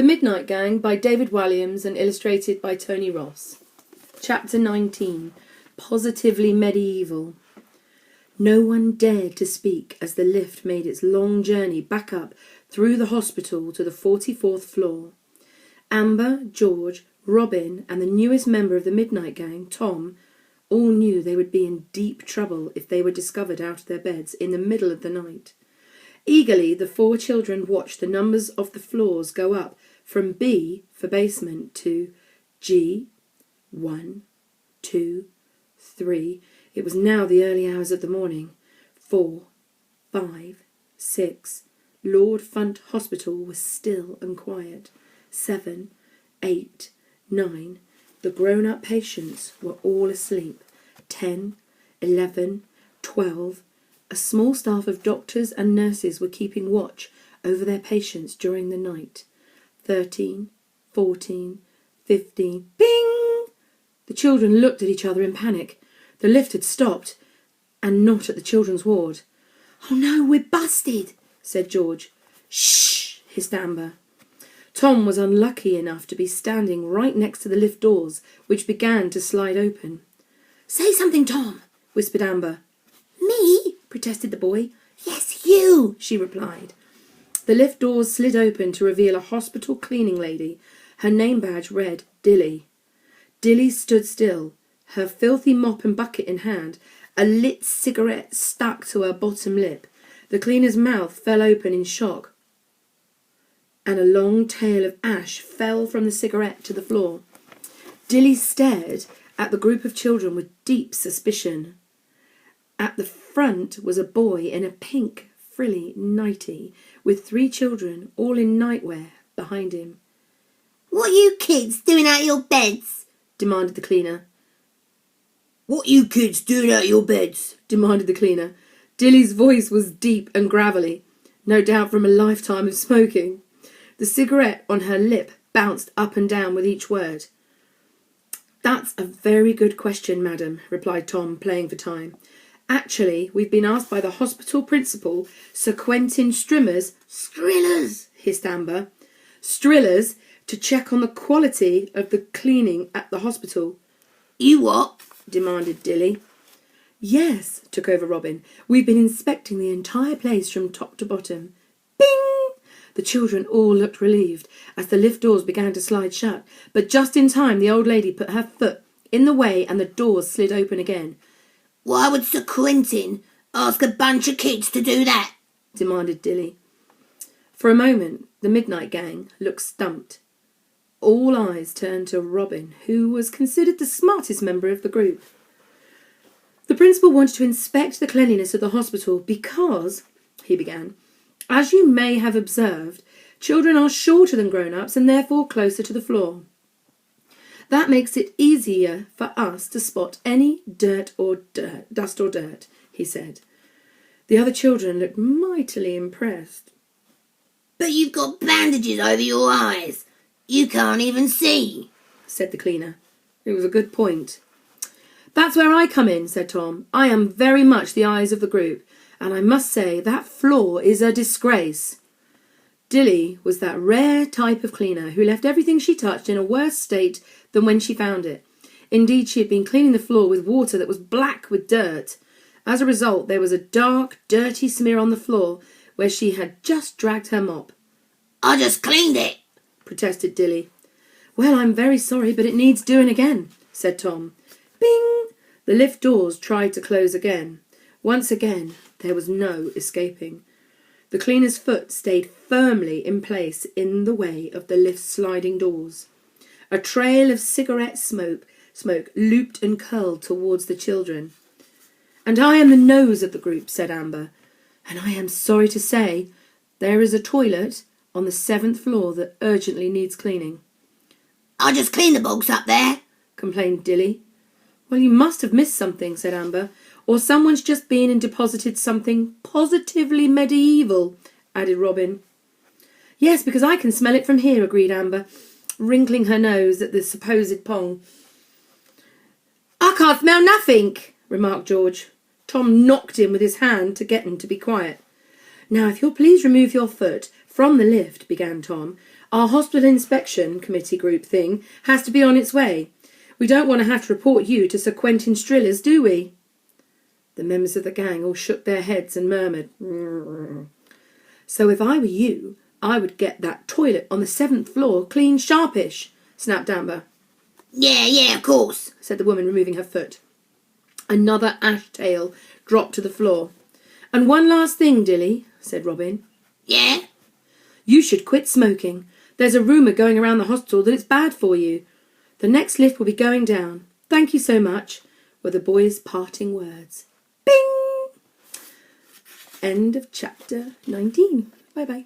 The Midnight Gang by David Walliams and illustrated by Tony Ross. Chapter 19. Positively Medieval. No one dared to speak as the lift made its long journey back up through the hospital to the 44th floor. Amber, George, Robin and the newest member of the Midnight Gang, Tom, all knew they would be in deep trouble if they were discovered out of their beds in the middle of the night. Eagerly, the four children watched the numbers of the floors go up from B for basement to G, 1, 2, 3. It was now the early hours of the morning. 4, 5, 6. Lord Funt Hospital was still and quiet. 7, 8, 9. The grown-up patients were all asleep. 10, 11, 12. A small staff of doctors and nurses were keeping watch over their patients during the night. 13, 14, 15. Bing! The children looked at each other in panic. The lift had stopped, and not at the children's ward. "Oh no, we're busted," said George. "Shh," hissed Amber. Tom was unlucky enough to be standing right next to the lift doors, which began to slide open. "Say something, Tom," whispered Amber. "Me?" protested the boy. "Yes, you," she replied. The lift doors slid open to reveal a hospital cleaning lady. Her name badge read Dilly. Dilly stood still, her filthy mop and bucket in hand, a lit cigarette stuck to her bottom lip. The cleaner's mouth fell open in shock, and a long tail of ash fell from the cigarette to the floor. Dilly stared at the group of children with deep suspicion. At the front was a boy in a pink frilly nightie, with 3 children, all in nightwear, behind him. "What are you kids doing out of your beds?" demanded the cleaner. "What you kids doing out of your beds?" demanded the cleaner. Dilly's voice was deep and gravelly, no doubt from a lifetime of smoking. The cigarette on her lip bounced up and down with each word. "That's a very good question, madam," replied Tom, playing for time. "Actually, we've been asked by the hospital principal, Sir Quentin Strillers, hissed Amber. Strillers, to check on the quality of the cleaning at the hospital." "You what?" demanded Dilly. "Yes," took over Robin. "We've been inspecting the entire place from top to bottom." Bing! The children all looked relieved as the lift doors began to slide shut, but just in time the old lady put her foot in the way and the doors slid open again. "Why would Sir Quentin ask a bunch of kids to do that?" demanded Dilly. For a moment, the Midnight Gang looked stumped. All eyes turned to Robin, who was considered the smartest member of the group. "The principal wanted to inspect the cleanliness of the hospital because," he began, "as you may have observed, children are shorter than grown-ups and therefore closer to the floor. That makes it easier for us to spot any dust or dirt, he said. The other children looked mightily impressed. "But you've got bandages over your eyes. You can't even see," said the cleaner. It was a good point. "That's where I come in," said Tom. "I am very much the eyes of the group, and I must say that floor is a disgrace." Dilly was that rare type of cleaner who left everything she touched in a worse state than when she found it. Indeed, she had been cleaning the floor with water that was black with dirt. As a result, there was a dark, dirty smear on the floor where she had just dragged her mop. "I just cleaned it," protested Dilly. "Well, I'm very sorry, but it needs doing again," said Tom. Bing! The lift doors tried to close again. Once again, there was no escaping. The cleaner's foot stayed firmly in place in the way of the lift's sliding doors. A trail of cigarette smoke looped and curled towards the children. "And I am the nose of the group," said Amber, "and I am sorry to say there is a toilet on the 7th floor that urgently needs cleaning." "I just cleaned the box up there," complained Dilly. "Well, you must have missed something," said Amber. "Or someone's just been and deposited something positively medieval," added Robin. "Yes, because I can smell it from here," agreed Amber, wrinkling her nose at the supposed pong. "I can't smell nothing," remarked George. Tom knocked him with his hand to get him to be quiet. "Now, if you'll please remove your foot from the lift," began Tom. Our hospital inspection committee group thing has to be on its way. We don't want to have to report you to Sir Quentin Strillers, do we? The members of the gang all shook their heads and murmured. So if I were you, I would get that toilet on the 7th floor clean sharpish, snapped Amber. Yeah, of course, said the woman, removing her foot. Another ash tail dropped to the floor. And one last thing, Dilly, said Robin. Yeah? You should quit smoking. There's a rumour going around the hospital that it's bad for you. The next lift will be going down. Thank you so much, were the boys' parting words. Bing! End of chapter 19. Bye-bye.